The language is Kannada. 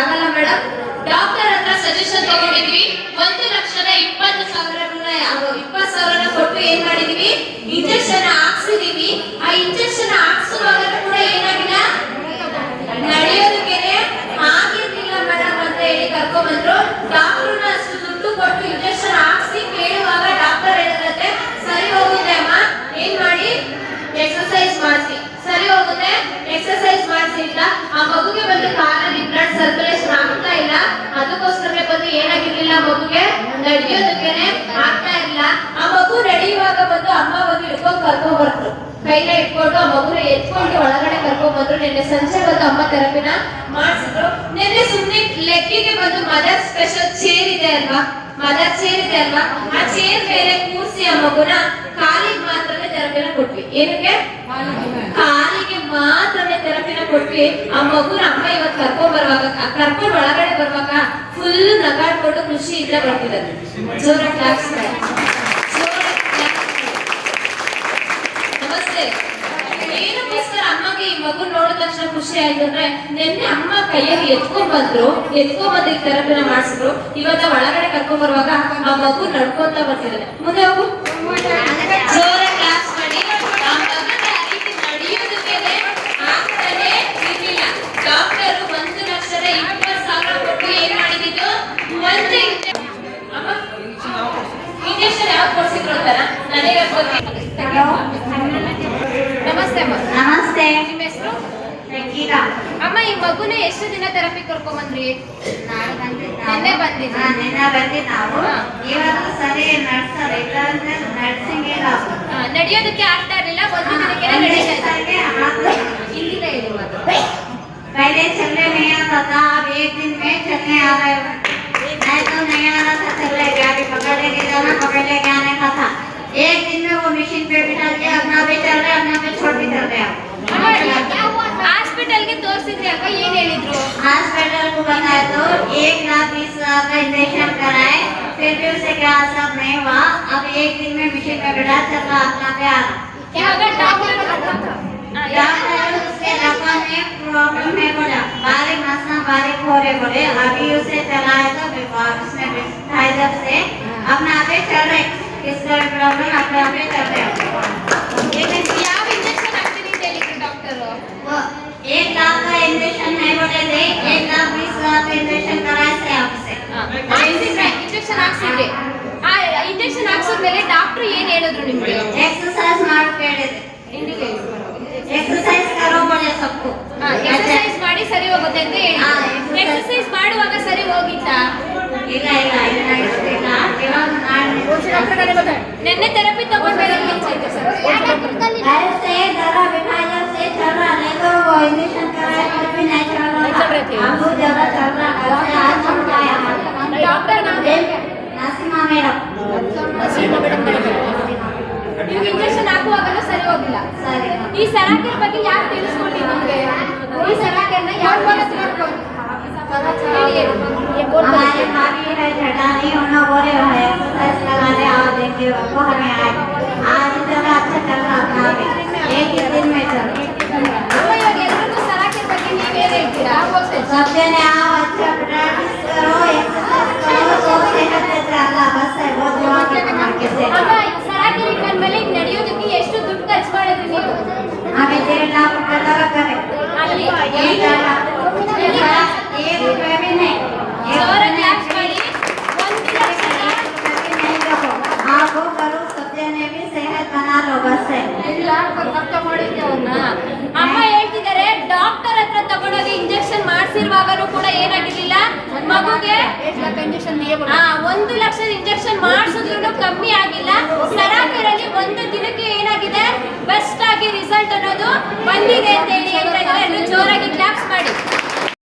ಆಗಲ್ಲ ಮೇಡಮ್. ಡಾಕ್ಟರ್ ಹತ್ರ ಸಜೆಷನ್ ತಗೊಂಡಿದ್ವಿ. 1,20,000 ಕೊಟ್ಟು ಏನ್ ಮಾಡಿದೀವಿ, ಇಂಜೆಕ್ಷನ್ ಹಾಕ್ಸಿದೀವಿ. ಆ ಇಂಜೆಕ್ಷನ್ ಹಾಕ್ಸುವಾಗ ಕೂಡ ಏನಾಗಿಲ್ಲ, ನಡೆಯೋದಕ್ಕೆ ಆಗಿರ್ಲಿಲ್ಲ ಮೇಡಮ್ ಅಂತ ಹೇಳಿ ಕರ್ಕೊಂಡ್ ಬಂದ್ರು. ಡಾಕ್ಟರ್ನ ಅಷ್ಟು ದುಡ್ಡು ಕೊಟ್ಟು ಇಂಜೆಕ್ಷನ್ ಹಾಕ್ಸಿ ಕೇಳುವಾಗ ಡಾಕ್ಟರ್ ಹೇಳಿದ್ರಂತೆ, ಸರಿ ಹೋಗುತ್ತೆ ಅಮ್ಮ, ಏನ್ ಮಾಡಿ ಎಕ್ಸರ್ಸೈಸ್ ಮಾಡಿಸಿ, ಸರಿ ಹೋಗುತ್ತೆ ಎಕ್ಸರ್ಸೈಸ್ ಮಾಡಿಸಿಲ್ಲ. ಆ ಮಗುಗೆ ಬಂದು ಕಾಲಲ್ಲಿ ಬ್ಲಡ್ ಸರ್ಕ್ಯುಲೇಷನ್ ಆಗ್ತಾ ಇಲ್ಲ. ಅದಕ್ಕೋಸ್ಕರ ಬಂದು ಏನಾಗಿರ್ಲಿಲ್ಲ, ಮಗುಗೆ ನಡೆಯೋದಕ್ಕೇನೆ ಆಗ್ತಾ ಇಲ್ಲ. ಆ ಮಗು ನಡೆಯುವಾಗ ಬಂದು ಅಮ್ಮ ಬಂದು ಹಿಡ್ಕೊಂಡು ಕರ್ಕೊಂಡ್ ಬರ್ತರು, ಕೈನ ಇಟ್ಕೊಂಡು ಆ ಮಗುನ ಎತ್ಕೊಂಡು ಒಳಗಡೆ ಕರ್ಕೊಂಡ್ ಬಂದ್ರು. ನಿನ್ನೆ ಸಂಜೆ ಬಂದು ಅಮ್ಮ ಥೆರಪಿನ ಮಾಡಿಸಿದ್ರು. ನಿನ್ನೆ ಸುಮ್ಮನೆ ಲೆಕ್ಕಿಗೆ ಬಂದು ಮದರ್ ಸ್ಪೆಷಲ್ ಚೇರ್ ಇದೆ ಅಲ್ವಾ, ಮದರ್ ಚೇರ್ ಇದೆ ಅಲ್ವಾ, ಆ ಚೇರ್ ಮೇಲೆ ಕೂರಿಸಿ ಆ ಮಗುನ ಕಾಲಿಗೆ ಮಾತ್ರನೇ ಥೆರಪಿನ ಕೊಟ್ವಿ. ಏನಕ್ಕೆ? ಕಾಲಿಗೆ ಮಾತ್ರನೇ ಥೆರಪಿನ ಕೊಟ್ವಿ. ಆ ಮಗುನ ಅಮ್ಮ ಇವತ್ತು ಕರ್ಕೊಂಡು ಒಳಗಡೆ ಬರುವಾಗ ಫುಲ್ ನಗಾಡ್ಕೊಂಡು ಖುಷಿಯಿಂದ ಬರ್ತಿದ್ದಾರೆ. ಜೋರ ಕ್ಲಾಸ್. ನಮಸ್ತೆ. ಏನಕ್ಕೋಸ್ಕರ ಅಮ್ಮಗೆ ಈ ಮಗು ನೋಡಿದ ತಕ್ಷಣ ಖುಷಿ ಆಯ್ತು ಅಂದ್ರೆ, ನಿನ್ನೆ ಅಮ್ಮ ಕೈಯಲ್ಲಿ ಎತ್ಕೊಂಡ್ ಬಂದು ಈ ಥೆರಪಿನ ಮಾಡಿಸಿದ್ರು. ಇವತ್ತ ಒಳಗಡೆ ಕರ್ಕೊಂಡ್ ಬರುವಾಗ ಆ ಮಗು ನಡ್ಕೊಂತ ಬರ್ತಿದ್ದಾರೆ. ಮುಂದೆ ಹೋಗು, ಜೋರ ಕ್ಲಾಸ್ ಮಾಡಿ. ಆ ಮಗನ ರೀತಿ ನಡೆಯೋದಕ್ಕೆ ಆಗ್ತಾನೆ ಇರ್ಲಿಲ್ಲ. ಡಾಕ್ಟರ್ 1,20,000 ಕೊಟ್ಟು ಏನ್ ಮಾಡಿದ್ದು, ಒಂದೇ ಇಂಜೆಕ್ಷನ್ ಯಾವ್ದು ಕೊಡ್ಸಿದ್ರು ಅಂತಾರ ನನಗೆ ನಮಸ್ತೆ ಅಮ್ಮ. ನಮಸ್ತೆ. ನಿಮ್ಮ ಹೆಸರು? ರಂಗೀಲಾ. ಅಮ್ಮ, ಈ ಮಗುನ ಎಷ್ಟು ದಿನ ಥೆರಪಿ ಕರ್ಕೊಂಡ್ ಬಂದ್ರಿ? ನಿನ್ನೆ ಬಂದಿದ್ವಿ. ನಿನ್ನೆ ಬಂದಿ ನಾವು. ಇವತ್ತು ಸರಿ ನಡ್ಸೋದು ಇಲ್ಲಾಂದ್ರೆ ನರ್ಸಿಂಗ್ ಇಲ್ಲ, ನಡೆಯೋದಕ್ಕೆ ಆಗ್ತಾ ಇರಲಿಲ್ಲ. ಒಂದು ದಿನಕ್ಕೆ ನಡೀತಾ ಇದೆ. ಇಲ್ಲಿಂದ ಹೇಳಿ ಮಾತು. पहले चलने नहीं आता था, अब एक दिन में चलने आ रहे हैं। नहीं तो नहीं आ रहा था, चल रहे गाड़ी पकड़ लेके जाना, पकड़ लेके आने का था। एक दिन में वो मशीन पे बिठा के अपना भी चल रहे, अपना भी छोड़ भी चल रहे। ಹಾಸ್ಪಿಟಲ್ಗೆ ತೋರಿಸಿದ್ರಿ ಅಕ್ಕ, ಏನ್ ಹೇಳಿದ್ರು? हॉस्पिटल को बताया तो 1,20,000 का इंजेक्शन कराए, फिर भी उसे क्या असर नहीं हुआ। अब एक दिन में मशीन पे बिठा चल रहा, अपना पे आ रहा। डॉक्टर उसके लकवा में प्रॉब्लम है बोला, बारीक नसा बारीक हो रहे बोले। अभी उसे चलाए तो उसमें फाइबर से अपने आप ही चल रहे, किसका भी प्रॉब्लम अपने आप ही चल रहे। ಯಾವ ಇಂಜೆಕ್ಷನ್ ಹಾಕ್ತೀನಿ ಅಂತ ಹೇಳಿದ್ರು ಡಾಕ್ಟರ್? वो 1,00,000 का इंजेक्शन नहीं बोले थे, 1,20,000 का इंजेक्शन कराए थे आपसे। ಇಂಜೆಕ್ಷನ್ ಹಾಕ್ಸಿದ್ರಿ. ಆ ಇಂಜೆಕ್ಷನ್ ಹಾಕ್ಸಿದ್ಮೇಲೆ ಡಾಕ್ಟರ್ ಏನ್ ಹೇಳಿದ್ರು ನಿಮ್ಗೆ? एक्सरसाइज मार ಹೇಳಿದೆ, एक्सरसाइज करो बोले सबको। ಎಕ್ಸರ್ಸೈಸ್ ಮಾಡಿ ಸರಿ ಹೋಗುತ್ತೆ ಅಂತ ಹೇಳಿ. ಎಕ್ಸರ್ಸೈಸ್ ಮಾಡುವಾಗ ಸರಿ ಹೋಗಿತ್ತಾ? ಇಲ್ಲ ಇಲ್ಲ ಇಲ್ಲ ಇಲ್ಲ, ಇವಾಗ ನಾನು ನಿನ್ನೆ ಥೆರಪಿ ತಗೊಂಡ್ಮೇಲೆ ಏನಾಯ್ತು ಸರ್? ऐसे जरा बिठाया से चल रहा, नहीं तो वो इंजेक्शन कराया फिर भी नहीं चल रहा। अब वो जगह चल रहा, ऐसे आज समझाया ಡಾಕ್ಟರ್ नासिमा मैडम। ನಿಮ್ಗೆ ಇಂಜೆಕ್ಷನ್ ಹಾಕುವಾಗಲೂ ಸರಿ ಹೋಗಿಲ್ಲ. ಸರಿ. ಈ ಸರಾಕೆರ್ ಬಗ್ಗೆ ಯಾರು ತಿಳಿಸ್ಕೊಡಿ ನಿಮ್ಗೆ? ಈ ಸರಾಕೆರ್ನ ಯಾರು ಬಳಸ್ಕೊಂಡು हमारे भाभी है झटानी, उन्होंने बोले है एक्सरसाइज लगाने आओ, देखिए वो हमें आए। आज जगह अच्छा चल रहा था, एक ही दिन में चल। ಇವಾಗ ಎಲ್ಲರಿಗೂ ಸರಾಕೆರ್ ಬಗ್ಗೆ ನೀವೇನು ಹೇಳ್ತೀರಾ? सब जने आओ, अच्छा प्रैक्टिस करो, एक्सरसाइज करो, तो सेहत से अल्लाह बस है, वो दुआ के से। ಅಮ್ಮ, ಸರಾಕೆರ್ ಇಟ್ಕೊಂಡ್ಮೇಲೆ ಈಗ ನಡೆಯೋದಕ್ಕೆ ಎಷ್ಟು ದುಡ್ಡು ಖರ್ಚು ಮಾಡಿದ್ರಿ ನೀವು? हमें 1.5 लाख रुपए लगा करे। ಅಲ್ಲಿ 1 रुपए भी नहीं। ಜೋರ ಕ್ಲಾಸ್ ಮಾಡಿ. 1,00,000 नहीं रखो, आपको करो, सब जने भी सेहत बना लो बस है। ಅಮ್ಮ ಹೇಳ್ತಿದ್ದಾರೆ, ಡಾಕ್ಟರ್ ಹತ್ರ ತಗೊಂಡೋಗಿ ಇಂಜೆಕ್ಷನ್ ಮಾಡಿಸಿರುವಾಗಲೂ ಕೂಡ ಏನಾಗಿರ್ಲಿಲ್ಲ ಮಗುಗೆ. 1,00,000 ಇಂಜೆಕ್ಷನ್ ಮಾಡಿಸಿದ್ರು ಕಮ್ಮಿ ಆಗಿಲ್ಲ. ಸರಾಕೆರಲ್ಲಿ ಒಂದು ದಿನಕ್ಕೆ ಏನಾಗಿದೆ, ಬೆಸ್ಟ್ ಆಗಿ ರಿಸಲ್ಟ್ ಅನ್ನೋದು ಬಂದಿದೆ ಅಂತ ಹೇಳಿ ಹೇಳ್ತಾ ಇದ್ದಾರೆ. ಜೋರಾಗಿ ಕ್ಲಾಪ್ಸ್ ಮಾಡಿ.